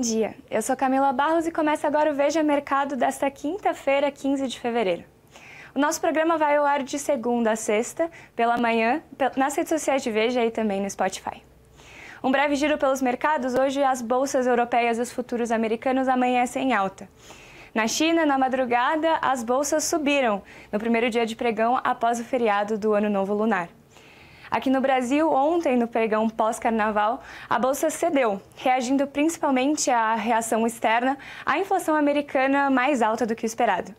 Bom dia, eu sou Camila Barros e começa agora o Veja Mercado desta quinta-feira, 15 de fevereiro. O nosso programa vai ao ar de segunda a sexta, pela manhã, nas redes sociais de Veja e também no Spotify. Um breve giro pelos mercados, hoje as bolsas europeias e os futuros americanos amanhecem em alta. Na China, na madrugada, as bolsas subiram no primeiro dia de pregão após o feriado do Ano Novo Lunar. Aqui no Brasil, ontem, no pregão pós-carnaval, a bolsa cedeu, reagindo principalmente à reação externa à inflação americana mais alta do que o esperado.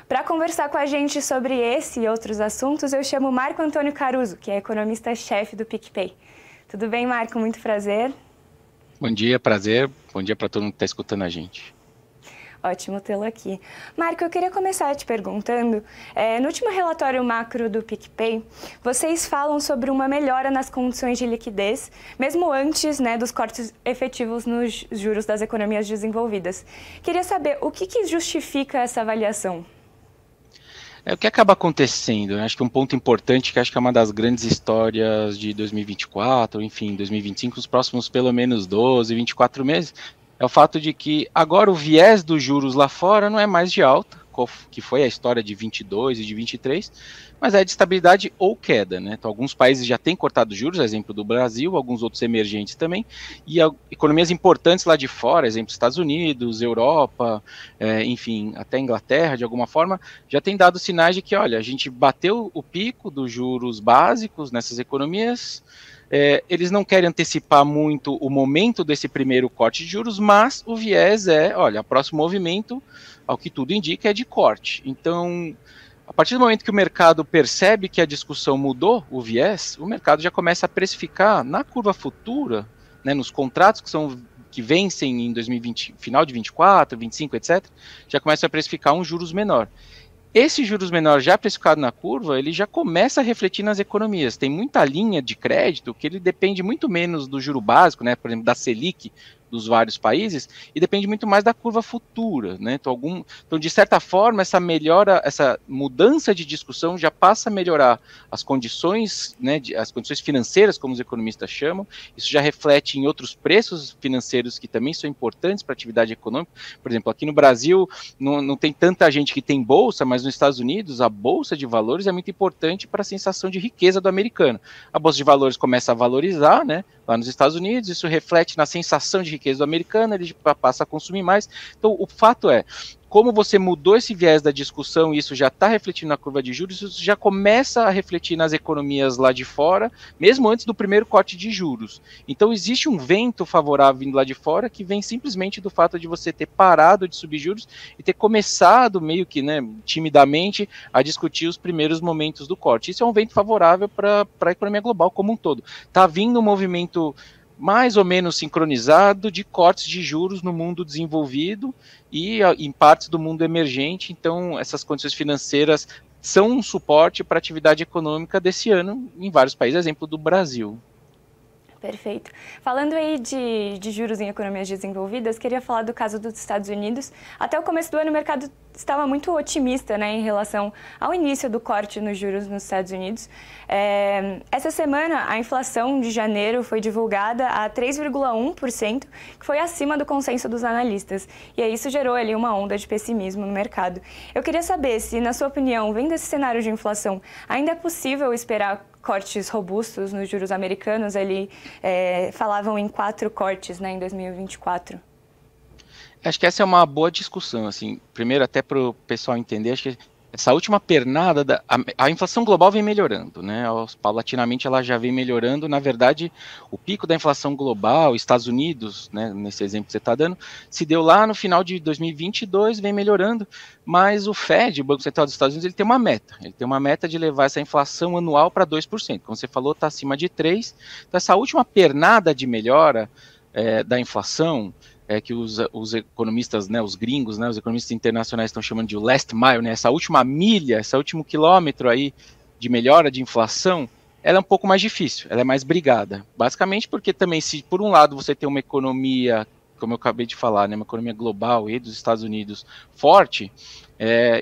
Para conversar com a gente sobre esse e outros assuntos, eu chamo Marco Antônio Caruso, que é economista-chefe do PicPay. Tudo bem, Marco? Muito prazer. Bom dia, prazer. Bom dia para todo mundo que está escutando a gente. Ótimo tê-lo aqui. Marco, eu queria começar te perguntando, no último relatório macro do PicPay, vocês falam sobre uma melhora nas condições de liquidez, mesmo antes, dos cortes efetivos nos juros das economias desenvolvidas. Queria saber o que justifica essa avaliação? O que acaba acontecendo, acho que um ponto importante, que acho que é uma das grandes histórias de 2024, enfim, 2025, os próximos pelo menos 12, 24 meses, é o fato de que agora o viés dos juros lá fora não é mais de alta, que foi a história de 22 e de 23, mas é de estabilidade ou queda, né? Então, alguns países já têm cortado juros, exemplo do Brasil, alguns outros emergentes também, e economias importantes lá de fora, exemplo Estados Unidos, Europa, enfim, até Inglaterra, de alguma forma, já tem dado sinais de que, olha, a gente bateu o pico dos juros básicos nessas economias. Eles não querem antecipar muito o momento desse primeiro corte de juros, mas o viés olha, o próximo movimento, ao que tudo indica, é de corte. Então, a partir do momento que o mercado percebe que a discussão mudou, o viés, o mercado já começa a precificar na curva futura, nos contratos que vencem em 2020, final de 24, 25, etc., já começa a precificar um juros menor. Esse juros menor já precificado na curva, ele já começa a refletir nas economias. Tem muita linha de crédito que ele depende muito menos do juro básico, por exemplo, da Selic dos vários países, e depende muito mais da curva futura, Então, de certa forma, essa mudança de discussão já passa a melhorar as condições, as condições financeiras, como os economistas chamam. Isso já reflete em outros preços financeiros que também são importantes para a atividade econômica. Por exemplo, aqui no Brasil, não tem tanta gente que tem bolsa, mas nos Estados Unidos, a bolsa de valores é muito importante para a sensação de riqueza do americano. A bolsa de valores começa a valorizar, lá nos Estados Unidos, isso reflete na sensação de riqueza do americano, ele passa a consumir mais. Então, o fato é, como você mudou esse viés da discussão e isso já está refletindo na curva de juros, isso já começa a refletir nas economias lá de fora, mesmo antes do primeiro corte de juros. Então, existe um vento favorável vindo lá de fora que vem simplesmente do fato de você ter parado de subir juros e ter começado meio que, timidamente, a discutir os primeiros momentos do corte. Isso é um vento favorável para a economia global como um todo. Está vindo um movimento mais ou menos sincronizado de cortes de juros no mundo desenvolvido e em partes do mundo emergente. Então, essas condições financeiras são um suporte para a atividade econômica desse ano em vários países, exemplo do Brasil. Perfeito. Falando aí de juros em economias desenvolvidas, queria falar do caso dos Estados Unidos. Até o começo do ano, o mercado estava muito otimista, em relação ao início do corte nos juros nos Estados Unidos. Essa semana, a inflação de janeiro foi divulgada a 3,1%, que foi acima do consenso dos analistas. E aí isso gerou ali uma onda de pessimismo no mercado. Eu queria saber se, na sua opinião, vendo esse cenário de inflação, ainda é possível esperar cortes robustos nos juros americanos? Falavam em 4 cortes, em 2024. Acho que essa é uma boa discussão, primeiro até para o pessoal entender, acho que essa última pernada, a inflação global vem melhorando, paulatinamente ela já vem melhorando. Na verdade, o pico da inflação global, Estados Unidos, nesse exemplo que você está dando, se deu lá no final de 2022, vem melhorando, mas o Fed, o Banco Central dos Estados Unidos, ele tem uma meta de levar essa inflação anual para 2%, como você falou, está acima de 3%, então essa última pernada de melhora da inflação, que os economistas, os gringos, os economistas internacionais estão chamando de last mile, essa última milha, esse último quilômetro aí de melhora de inflação, ela é um pouco mais difícil, ela é mais brigada. Basicamente porque também, se por um lado você tem uma economia, como eu acabei de falar, uma economia global e dos Estados Unidos forte,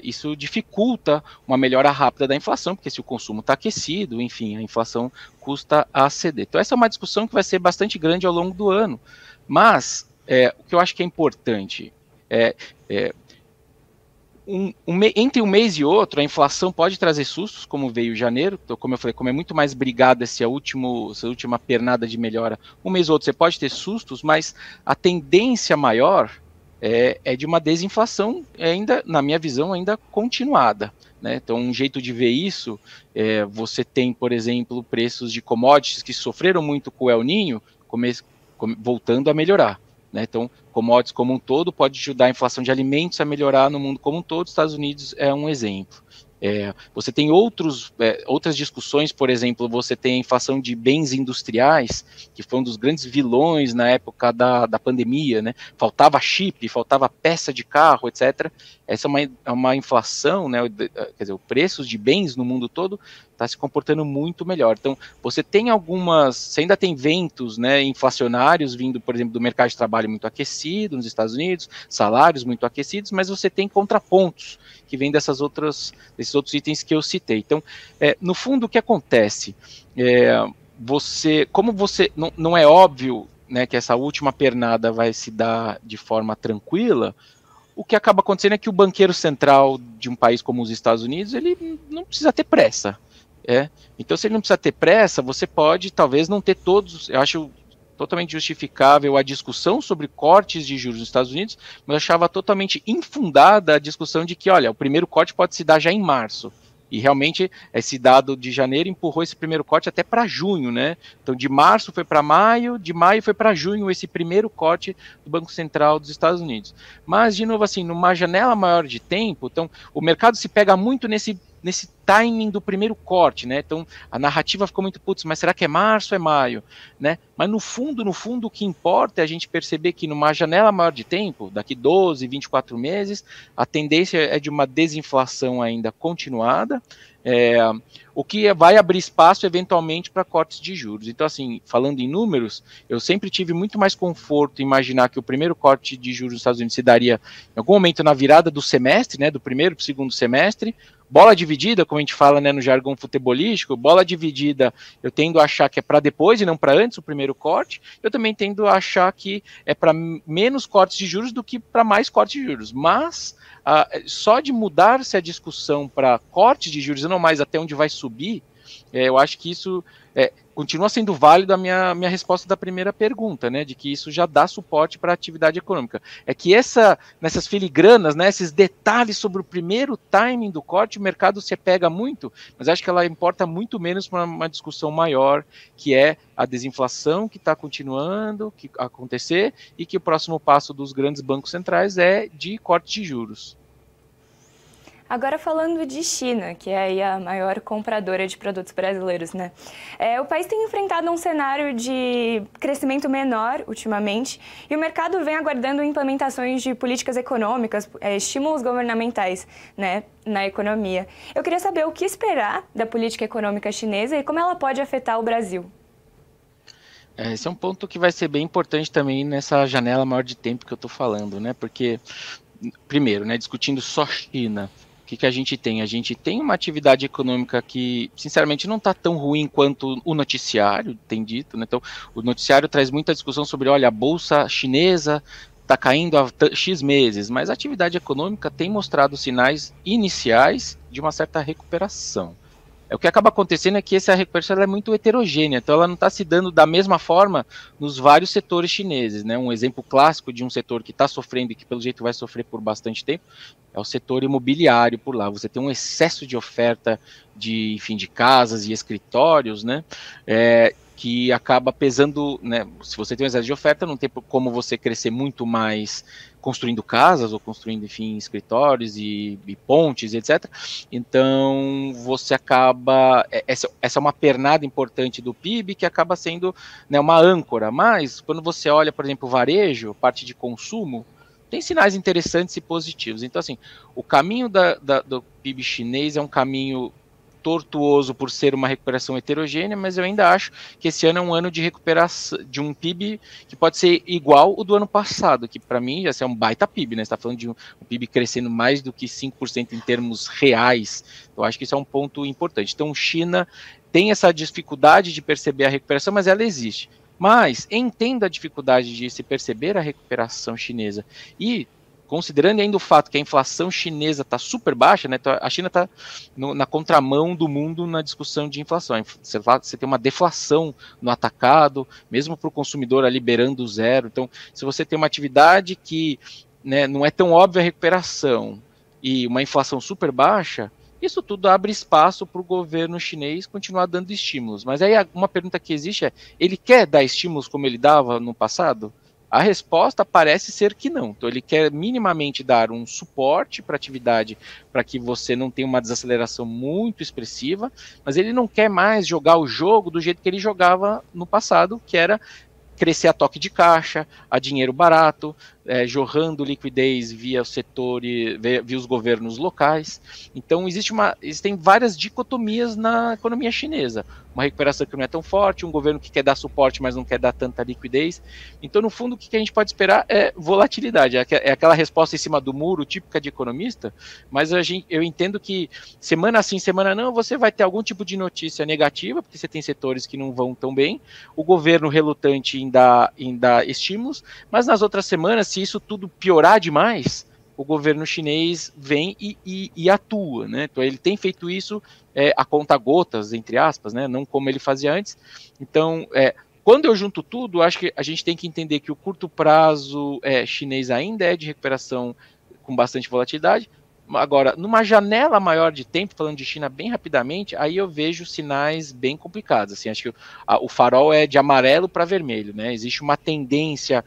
isso dificulta uma melhora rápida da inflação, porque se o consumo está aquecido, enfim, a inflação custa a ceder. Então essa é uma discussão que vai ser bastante grande ao longo do ano, mas o que eu acho que é importante entre um mês e outro, a inflação pode trazer sustos, como veio janeiro, então, como eu falei, como é muito mais brigada essa última pernada de melhora, um mês ou outro você pode ter sustos, mas a tendência maior é de uma desinflação ainda, na minha visão, ainda continuada. Né? Então, um jeito de ver isso, você tem, por exemplo, preços de commodities que sofreram muito com o El Niño, voltando a melhorar. Né? Então, commodities como um todo pode ajudar a inflação de alimentos a melhorar no mundo como um todo. Os Estados Unidos é um exemplo. Você tem outras discussões, por exemplo, você tem a inflação de bens industriais, que foi um dos grandes vilões na época da pandemia, né? Faltava chip, faltava peça de carro, etc. Essa é uma inflação, né? Quer dizer, o preço de bens no mundo todo está se comportando muito melhor. Então, você ainda tem ventos, né, inflacionários vindo, por exemplo, do mercado de trabalho muito aquecido nos Estados Unidos, salários muito aquecidos, mas você tem contrapontos que vêm desses outros itens que eu citei. Então, no fundo, o que acontece? Não é óbvio, né, que essa última pernada vai se dar de forma tranquila. O que acaba acontecendo é que o banqueiro central de um país como os Estados Unidos, ele não precisa ter pressa. Então, se ele não precisa ter pressa, você pode, talvez, não ter todos. Eu acho totalmente justificável a discussão sobre cortes de juros nos Estados Unidos, mas eu achava totalmente infundada a discussão de que, olha, o primeiro corte pode se dar já em março. E realmente esse dado de janeiro empurrou esse primeiro corte até para junho, né? Então de março foi para maio, de maio foi para junho esse primeiro corte do Banco Central dos Estados Unidos. Mas, de novo, assim, numa janela maior de tempo, então o mercado se pega muito nesse timing do primeiro corte, né? Então a narrativa ficou muito, putz, mas será que é março ou é maio, né? Mas no fundo, o que importa é a gente perceber que numa janela maior de tempo, daqui 12, 24 meses, a tendência é de uma desinflação ainda continuada, o que vai abrir espaço eventualmente para cortes de juros. Então, assim, falando em números, eu sempre tive muito mais conforto em imaginar que o primeiro corte de juros dos Estados Unidos se daria em algum momento na virada do semestre, né, do primeiro para o segundo semestre. Bola dividida, como a gente fala, né, no jargão futebolístico, bola dividida eu tendo a achar que é para depois e não para antes o primeiro corte. Eu também tendo a achar que é para menos cortes de juros do que para mais cortes de juros. Mas só de mudar-se a discussão para cortes de juros e não mais até onde vai subir, eu acho que isso continua sendo válido a minha resposta da primeira pergunta, né, de que isso já dá suporte para a atividade econômica. É que nessas filigranas, né, esses detalhes sobre o primeiro timing do corte, o mercado se pega muito, mas acho que ela importa muito menos para uma discussão maior, que é a desinflação que está continuando a acontecer e que o próximo passo dos grandes bancos centrais é de corte de juros. Agora falando de China, que é aí a maior compradora de produtos brasileiros, né? O país tem enfrentado um cenário de crescimento menor ultimamente e o mercado vem aguardando implementações de políticas econômicas, estímulos governamentais, né, na economia. Eu queria saber o que esperar da política econômica chinesa e como ela pode afetar o Brasil. Esse é um ponto que vai ser bem importante também nessa janela maior de tempo que eu estou falando, né? Porque, primeiro, né, discutindo só China, o que a gente tem? A gente tem uma atividade econômica que, sinceramente, não está tão ruim quanto o noticiário tem dito, né? Então, o noticiário traz muita discussão sobre, olha, a bolsa chinesa está caindo há X meses, mas a atividade econômica tem mostrado sinais iniciais de uma certa recuperação. O que acaba acontecendo é que essa recuperação é muito heterogênea, então ela não está se dando da mesma forma nos vários setores chineses, né? Um exemplo clássico de um setor que está sofrendo e que pelo jeito vai sofrer por bastante tempo é o setor imobiliário por lá. Você tem um excesso de oferta de casas e escritórios, né? Que acaba pesando, né? Se você tem um excesso de oferta, não tem como você crescer muito mais construindo casas ou construindo, enfim, escritórios e pontes, etc. Então, você acaba... Essa é uma pernada importante do PIB que acaba sendo, né, uma âncora. Mas, quando você olha, por exemplo, o varejo, parte de consumo, tem sinais interessantes e positivos. Então, assim, o caminho do PIB chinês é um caminho tortuoso por ser uma recuperação heterogênea, mas eu ainda acho que esse ano é um ano de recuperação de um PIB que pode ser igual ao do ano passado, que para mim já é um baita PIB, né? Você está falando de um PIB crescendo mais do que 5% em termos reais. Eu acho que isso é um ponto importante. Então, China tem essa dificuldade de perceber a recuperação, mas ela existe. Mas entendo a dificuldade de se perceber a recuperação chinesa e considerando ainda o fato que a inflação chinesa está super baixa, né? A China está na contramão do mundo na discussão de inflação. Você tem uma deflação no atacado, mesmo para o consumidor ali beirando zero. Então, se você tem uma atividade que, né, não é tão óbvia a recuperação e uma inflação super baixa, isso tudo abre espaço para o governo chinês continuar dando estímulos. Mas aí uma pergunta que existe é, ele quer dar estímulos como ele dava no passado? A resposta parece ser que não. Então, ele quer minimamente dar um suporte para a atividade para que você não tenha uma desaceleração muito expressiva, mas ele não quer mais jogar o jogo do jeito que ele jogava no passado, que era crescer a toque de caixa, a dinheiro barato, jorrando liquidez via o setor e via os governos locais. Então, existem várias dicotomias na economia chinesa. Uma recuperação que não é tão forte, um governo que quer dar suporte, mas não quer dar tanta liquidez. Então, no fundo, o que a gente pode esperar é volatilidade. É aquela resposta em cima do muro, típica de economista, mas eu entendo que semana sim, semana não, você vai ter algum tipo de notícia negativa, porque você tem setores que não vão tão bem, o governo relutante em dar estímulos, mas nas outras semanas, se isso tudo piorar demais, o governo chinês vem e atua, né? Então ele tem feito isso a conta gotas, entre aspas, né? Não como ele fazia antes. Então, quando eu junto tudo, acho que a gente tem que entender que o curto prazo chinês ainda é de recuperação com bastante volatilidade. Agora, numa janela maior de tempo, falando de China bem rapidamente, aí eu vejo sinais bem complicados. Assim, acho que o farol é de amarelo para vermelho, né? Existe uma tendência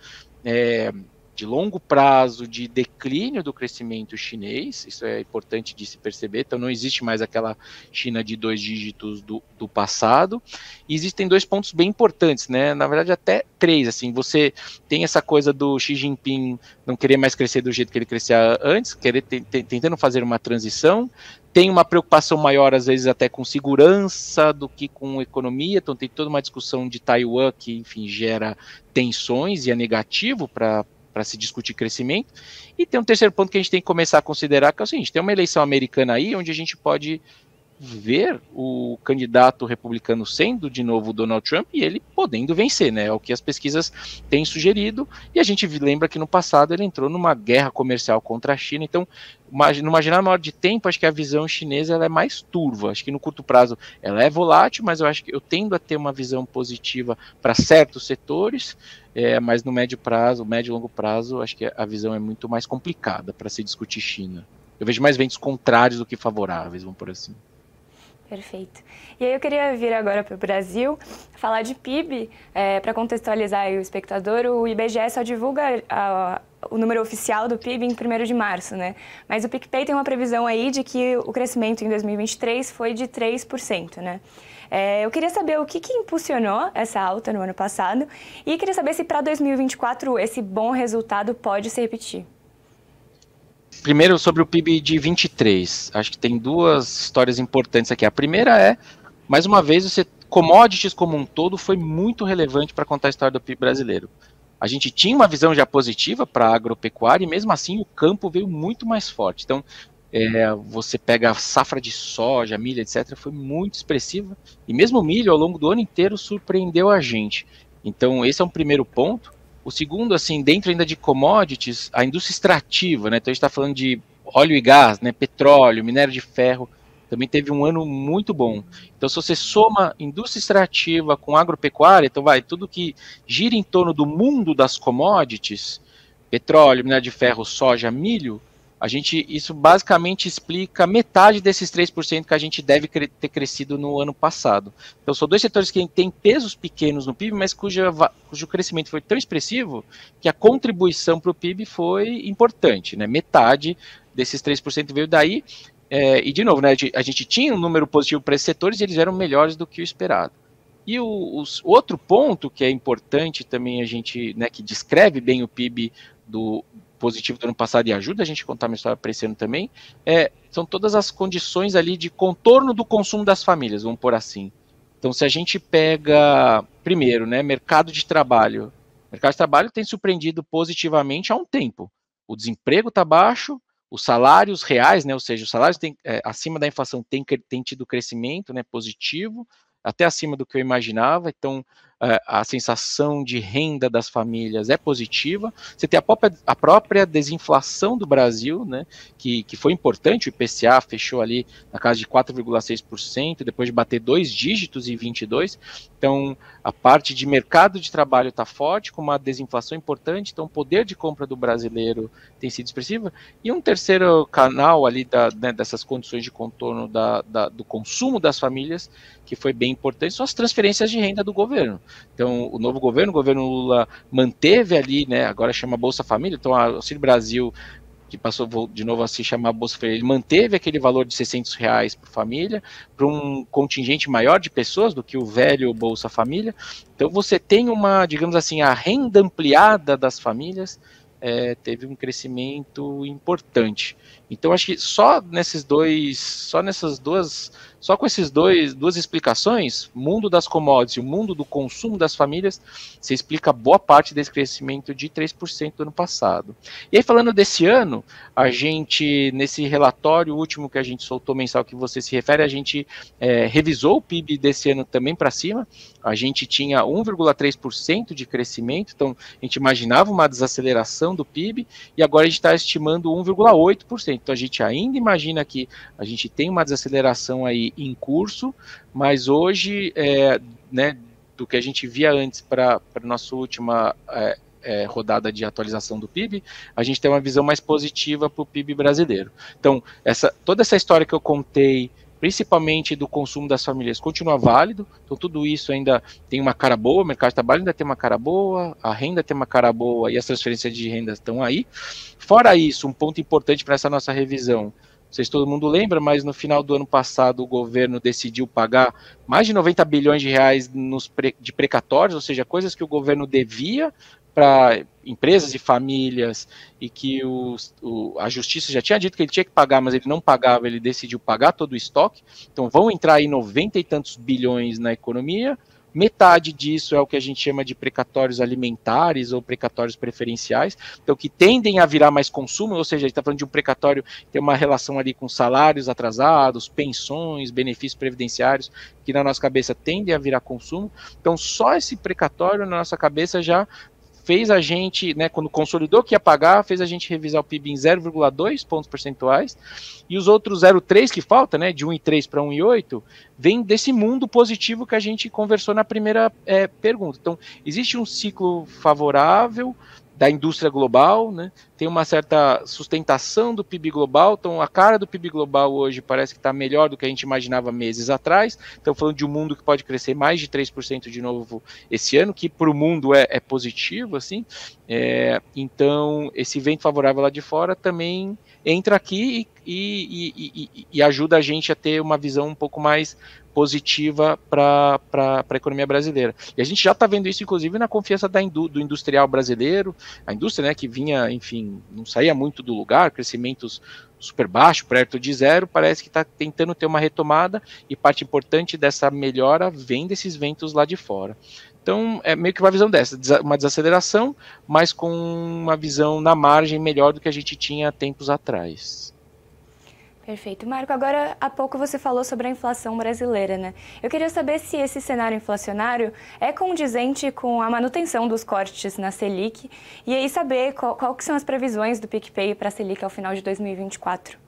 de longo prazo de declínio do crescimento chinês, isso é importante de se perceber, então não existe mais aquela China de 2 dígitos do passado, e existem 2 pontos bem importantes, né, na verdade até 3, assim, você tem essa coisa do Xi Jinping não querer mais crescer do jeito que ele crescia antes, tentando fazer uma transição, tem uma preocupação maior, às vezes, até com segurança do que com economia, então tem toda uma discussão de Taiwan que, enfim, gera tensões e é negativo para se discutir crescimento. E tem um terceiro ponto que a gente tem que começar a considerar, que é o seguinte, tem uma eleição americana aí, onde a gente pode ver o candidato republicano sendo de novo Donald Trump e ele podendo vencer, né? É o que as pesquisas têm sugerido, e a gente lembra que no passado ele entrou numa guerra comercial contra a China, então numa janela maior de tempo, acho que a visão chinesa ela é mais turva, acho que no curto prazo ela é volátil, mas eu acho que eu tendo a ter uma visão positiva para certos setores, mas no médio prazo, médio e longo prazo, acho que a visão é muito mais complicada para se discutir China. Eu vejo mais ventos contrários do que favoráveis, vamos por assim. Perfeito. E aí eu queria vir agora para o Brasil, falar de PIB, para contextualizar aí o espectador, o IBGE só divulga o número oficial do PIB em 1º de março, né? Mas o PicPay tem uma previsão aí de que o crescimento em 2023 foi de 3%, né? Eu queria saber o que impulsionou essa alta no ano passado e queria saber se para 2024 esse bom resultado pode se repetir. Primeiro, sobre o PIB de 23, acho que tem 2 histórias importantes aqui. A primeira é, mais uma vez, commodities como um todo foi muito relevante para contar a história do PIB brasileiro. A gente tinha uma visão já positiva para a agropecuária e mesmo assim o campo veio muito mais forte. Então, você pega a safra de soja, milho, etc., foi muito expressiva e mesmo o milho ao longo do ano inteiro surpreendeu a gente. Então, esse é um primeiro ponto. O segundo, assim, dentro ainda de commodities, a indústria extrativa, né? Então a gente está falando de óleo e gás, né? Petróleo, minério de ferro, também teve um ano muito bom. Então, se você soma indústria extrativa com agropecuária, então tudo que gira em torno do mundo das commodities, petróleo, minério de ferro, soja, milho, isso basicamente explica metade desses 3% que a gente deve ter crescido no ano passado. Então, são 2 setores que têm pesos pequenos no PIB, mas cujo crescimento foi tão expressivo que a contribuição para o PIB foi importante, né? Metade desses 3% veio daí. E, de novo, né, a gente tinha um número positivo para esses setores e eles eram melhores do que o esperado. E outro ponto que é importante também, a gente, né, que descreve bem o PIB positivo do ano passado e ajuda a gente a contar uma história para esse ano também, são todas as condições ali de contorno do consumo das famílias, vamos por assim. Então, se a gente pega, primeiro, né, mercado de trabalho. O mercado de trabalho tem surpreendido positivamente há um tempo. O desemprego está baixo, os salários reais, né, ou seja, os salários acima da inflação tem tido crescimento, né, positivo, até acima do que eu imaginava. Então, a sensação de renda das famílias é positiva. Você tem a própria desinflação do Brasil, né, que foi importante. O IPCA fechou ali na casa de 4,6%, depois de bater 2 dígitos em 22. Então, a parte de mercado de trabalho está forte, com uma desinflação importante, então o poder de compra do brasileiro tem sido expressivo. E um terceiro canal ali dessas condições de contorno do consumo das famílias, que foi bem importante, são as transferências de renda do governo. Então, o novo governo, o governo Lula, manteve ali, né, agora chama Bolsa Família, então a Auxílio Brasil, que passou de novo a se chamar Bolsa Família, ele manteve aquele valor de R$600 por família, para um contingente maior de pessoas do que o velho Bolsa Família. Então você tem uma, digamos assim, a renda ampliada das famílias, teve um crescimento importante. Então acho que só com essas duas explicações, mundo das commodities e o mundo do consumo das famílias, você explica boa parte desse crescimento de 3% do ano passado. E aí, falando desse ano, a gente, nesse relatório último que a gente soltou mensal que você se refere, a gente revisou o PIB desse ano também para cima. A gente tinha 1,3% de crescimento, então a gente imaginava uma desaceleração do PIB, e agora a gente está estimando 1,8%. Então a gente ainda imagina que a gente tem uma desaceleração aí em curso, mas hoje, né, do que a gente via antes para a nossa última rodada de atualização do PIB, a gente tem uma visão mais positiva para o PIB brasileiro. Então, toda essa história que eu contei, principalmente do consumo das famílias, continua válido. Então tudo isso ainda tem uma cara boa, o mercado de trabalho ainda tem uma cara boa, a renda tem uma cara boa e as transferências de renda estão aí. Fora isso, um ponto importante para essa nossa revisão, não sei se todo mundo lembra, mas no final do ano passado o governo decidiu pagar mais de 90 bilhões de reais de precatórios, ou seja, coisas que o governo devia para empresas e famílias, e que a justiça já tinha dito que ele tinha que pagar, mas ele não pagava, ele decidiu pagar todo o estoque. Então vão entrar aí 90 e tantos bilhões na economia. Metade disso é o que a gente chama de precatórios alimentares ou precatórios preferenciais, então que tendem a virar mais consumo, ou seja, a gente está falando de um precatório que tem uma relação ali com salários atrasados, pensões, benefícios previdenciários, que na nossa cabeça tendem a virar consumo. Então só esse precatório na nossa cabeça já fez a gente, né, quando consolidou que ia pagar, fez a gente revisar o PIB em 0,2 pontos percentuais, e os outros 0,3 que falta, né, de 1,3 para 1,8, vem desse mundo positivo que a gente conversou na primeira pergunta. Então, existe um ciclo favorável da indústria global, né? Tem uma certa sustentação do PIB global, então a cara do PIB global hoje parece que está melhor do que a gente imaginava meses atrás. Então falando de um mundo que pode crescer mais de 3% de novo esse ano, que para o mundo é positivo, assim. Então esse vento favorável lá de fora também entra aqui e ajuda a gente a ter uma visão um pouco mais positiva para a economia brasileira. E a gente já está vendo isso, inclusive, na confiança do industrial brasileiro, a indústria, né, que vinha, enfim, não saía muito do lugar, crescimentos super baixos, perto de zero, parece que está tentando ter uma retomada, e parte importante dessa melhora vem desses ventos lá de fora. Então, é meio que uma visão dessa, uma desaceleração, mas com uma visão na margem melhor do que a gente tinha tempos atrás. Perfeito. Marco, agora há pouco você falou sobre a inflação brasileira, né? Eu queria saber se esse cenário inflacionário é condizente com a manutenção dos cortes na Selic, e aí saber qual que são as previsões do PicPay para a Selic ao final de 2024.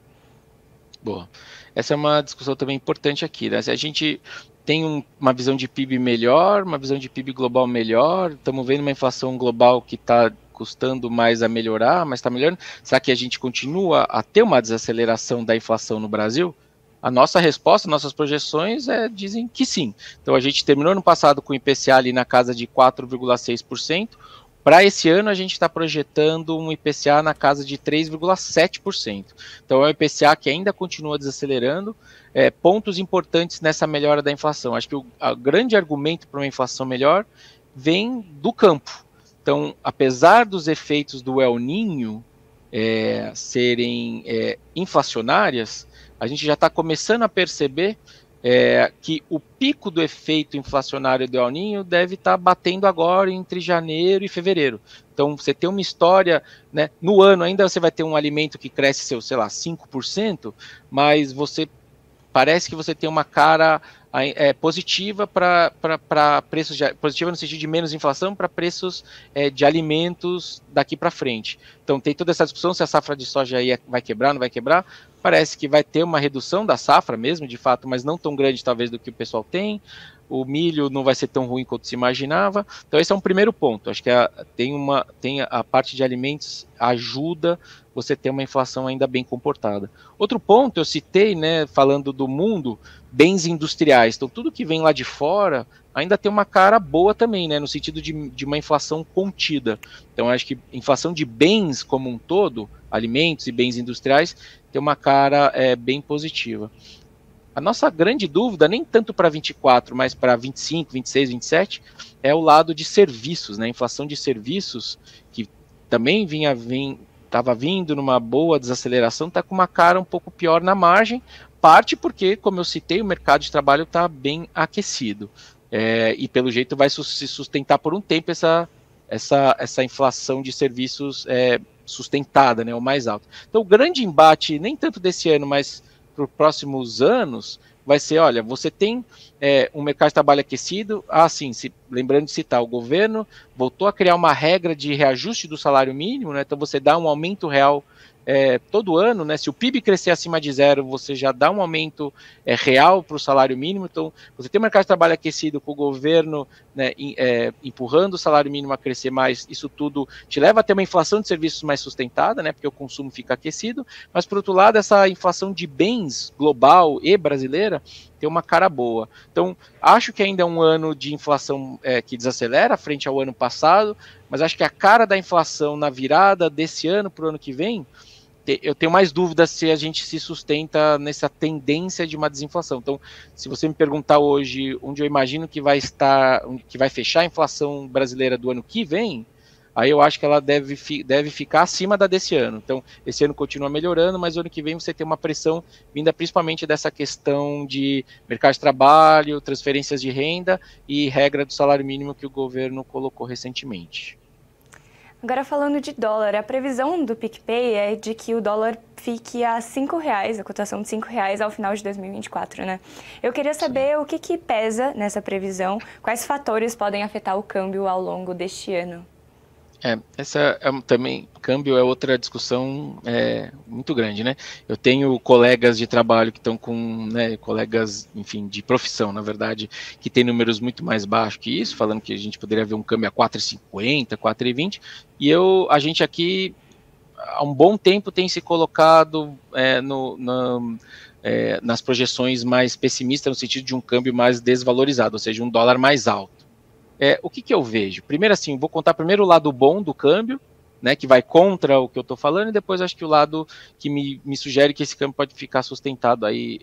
Boa. Essa é uma discussão também importante aqui, né? Se a gente tem uma visão de PIB melhor, uma visão de PIB global melhor, estamos vendo uma inflação global que está custando mais a melhorar, mas está melhorando. Será que a gente continua a ter uma desaceleração da inflação no Brasil? A nossa resposta, nossas projeções dizem que sim. Então a gente terminou no passado com o IPCA ali na casa de 4,6%. Para esse ano a gente está projetando um IPCA na casa de 3,7%. Então é um IPCA que ainda continua desacelerando. Pontos importantes nessa melhora da inflação. Acho que o grande argumento para uma inflação melhor vem do campo. Então, apesar dos efeitos do El Niño serem inflacionárias, a gente já está começando a perceber que o pico do efeito inflacionário do El Niño deve estar batendo agora entre janeiro e fevereiro. Então, você tem uma história, né, no ano ainda você vai ter um alimento que cresce, sei lá, 5%, mas você parece que você tem uma cara positiva para preços positiva no sentido de menos inflação para preços de alimentos daqui para frente. Então tem toda essa discussão se a safra de soja aí vai quebrar, não vai quebrar. Parece que vai ter uma redução da safra mesmo, de fato, mas não tão grande talvez do que o pessoal tem. O milho não vai ser tão ruim quanto se imaginava. Então esse é um primeiro ponto. Acho que tem a parte de alimentos ajuda você ter uma inflação ainda bem comportada. Outro ponto, eu citei, né, falando do mundo, bens industriais. Então tudo que vem lá de fora ainda tem uma cara boa também, né, no sentido de uma inflação contida. Então acho que inflação de bens como um todo, alimentos e bens industriais, tem uma cara bem positiva. A nossa grande dúvida, nem tanto para 24, mas para 25, 26, 27, é o lado de serviços, né? A inflação de serviços, que também estava vindo numa boa desaceleração, está com uma cara um pouco pior na margem, parte porque, como eu citei, o mercado de trabalho está bem aquecido. E pelo jeito vai se sustentar por um tempo essa inflação de serviços sustentada, né? O mais alto. Então o grande embate, nem tanto desse ano, mas para os próximos anos, vai ser, olha, você tem um mercado de trabalho aquecido, lembrando de citar, o governo voltou a criar uma regra de reajuste do salário mínimo, né, então você dá um aumento real todo ano, né, se o PIB crescer acima de 0, você já dá um aumento real para o salário mínimo, então você tem um mercado de trabalho aquecido com o governo, né, empurrando o salário mínimo a crescer mais, isso tudo te leva a ter uma inflação de serviços mais sustentada, né, porque o consumo fica aquecido, mas por outro lado essa inflação de bens global e brasileira tem uma cara boa. Então acho que ainda é um ano de inflação que desacelera frente ao ano passado, mas acho que a cara da inflação na virada desse ano para o ano que vem, eu tenho mais dúvidas se a gente se sustenta nessa tendência de uma desinflação. Então, se você me perguntar hoje onde eu imagino que vai fechar a inflação brasileira do ano que vem, aí eu acho que ela deve ficar acima da desse ano. Então, esse ano continua melhorando, mas ano que vem você tem uma pressão vinda principalmente dessa questão de mercado de trabalho, transferências de renda e regra do salário mínimo que o governo colocou recentemente. Agora falando de dólar, a previsão do PicPay é de que o dólar fique a R$5, a cotação de R$5 ao final de 2024, né? Eu queria saber o que pesa nessa previsão, quais fatores podem afetar o câmbio ao longo deste ano. Essa também, câmbio é outra discussão muito grande, né? Eu tenho colegas de trabalho que estão com, né, colegas, enfim, de profissão, na verdade, que tem números muito mais baixos que isso, falando que a gente poderia ver um câmbio a 4,50, 4,20, e a gente aqui, há um bom tempo, tem se colocado nas projeções mais pessimistas, no sentido de um câmbio mais desvalorizado, ou seja, um dólar mais alto. O que eu vejo? Primeiro, assim, vou contar primeiro o lado bom do câmbio, né, que vai contra o que eu estou falando, e depois acho que o lado que me sugere que esse câmbio pode ficar sustentado aí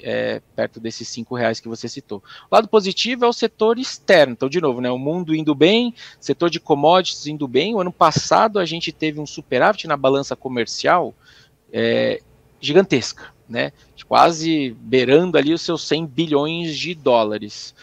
perto desses R$5 que você citou. O lado positivo é o setor externo. Então, de novo, né, o mundo indo bem, setor de commodities indo bem. O ano passado a gente teve um superávit na balança comercial gigantesca, né? Quase beirando ali os seus 100 bilhões de dólares.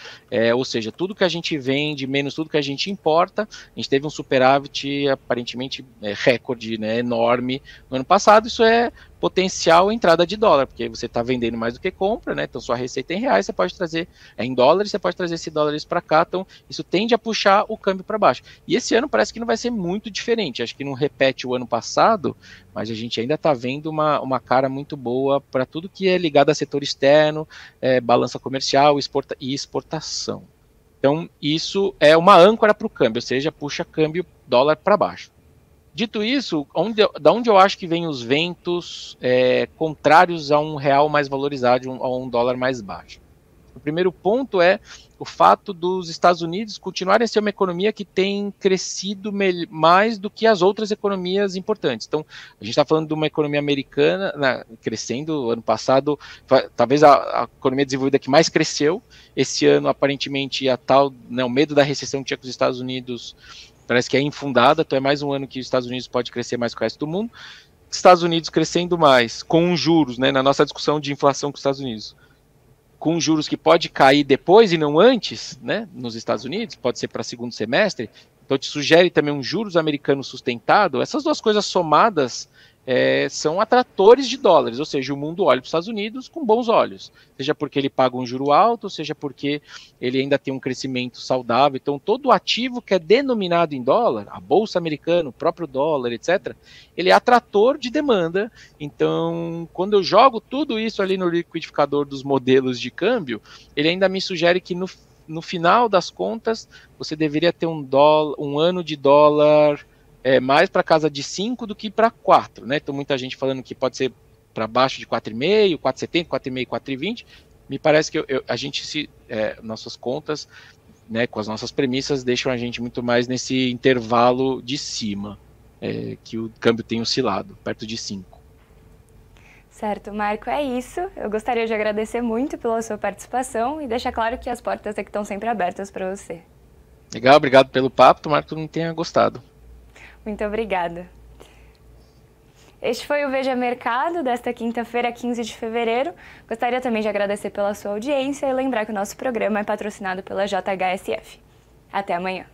Ou seja, tudo que a gente vende, menos tudo que a gente importa, a gente teve um superávit aparentemente recorde, né, enorme no ano passado. Isso é potencial entrada de dólar, porque você está vendendo mais do que compra, né? Então sua receita em reais, você pode trazer em dólares, você pode trazer esses dólares para cá, então isso tende a puxar o câmbio para baixo. E esse ano parece que não vai ser muito diferente, acho que não repete o ano passado, mas a gente ainda está vendo uma cara muito boa para tudo que é ligado a setor externo, balança comercial e exportação. Então isso é uma âncora para o câmbio, ou seja, puxa câmbio dólar para baixo. Dito isso, da onde eu acho que vem os ventos contrários a um real mais valorizado, a um dólar mais baixo? O primeiro ponto é o fato dos Estados Unidos continuarem a ser uma economia que tem crescido mais do que as outras economias importantes. Então, a gente está falando de uma economia americana crescendo. Ano passado, talvez a economia desenvolvida que mais cresceu. Esse ano, aparentemente, o medo da recessão que tinha com os Estados Unidos parece que é infundada, então é mais um ano que os Estados Unidos pode crescer mais que o resto do mundo. Estados Unidos crescendo mais, com juros, né, na nossa discussão de inflação com os Estados Unidos, com juros que pode cair depois e não antes, né, nos Estados Unidos, pode ser para segundo semestre, então te sugere também um juros americano sustentado. Essas duas coisas somadas são atratores de dólares, ou seja, o mundo olha para os Estados Unidos com bons olhos, seja porque ele paga um juro alto, seja porque ele ainda tem um crescimento saudável. Então, todo ativo que é denominado em dólar, a bolsa americana, o próprio dólar, etc., ele é atrator de demanda. Então, quando eu jogo tudo isso ali no liquidificador dos modelos de câmbio, ele ainda me sugere que no final das contas, você deveria ter um ano de dólar mais para casa de 5 do que para 4, né? Então muita gente falando que pode ser para baixo de 4,5, 4,70, 4,5, 4,20. Me parece que a gente nossas contas, né, com as nossas premissas, deixam a gente muito mais nesse intervalo de cima, que o câmbio tem oscilado, perto de 5. Certo, Marco, é isso. Eu gostaria de agradecer muito pela sua participação e deixar claro que as portas aqui estão sempre abertas para você. Legal, obrigado pelo papo, tomara que todo mundo tenha gostado. Muito obrigada. Este foi o Veja Mercado desta quinta-feira, 15 de fevereiro. Gostaria também de agradecer pela sua audiência e lembrar que o nosso programa é patrocinado pela JHSF. Até amanhã.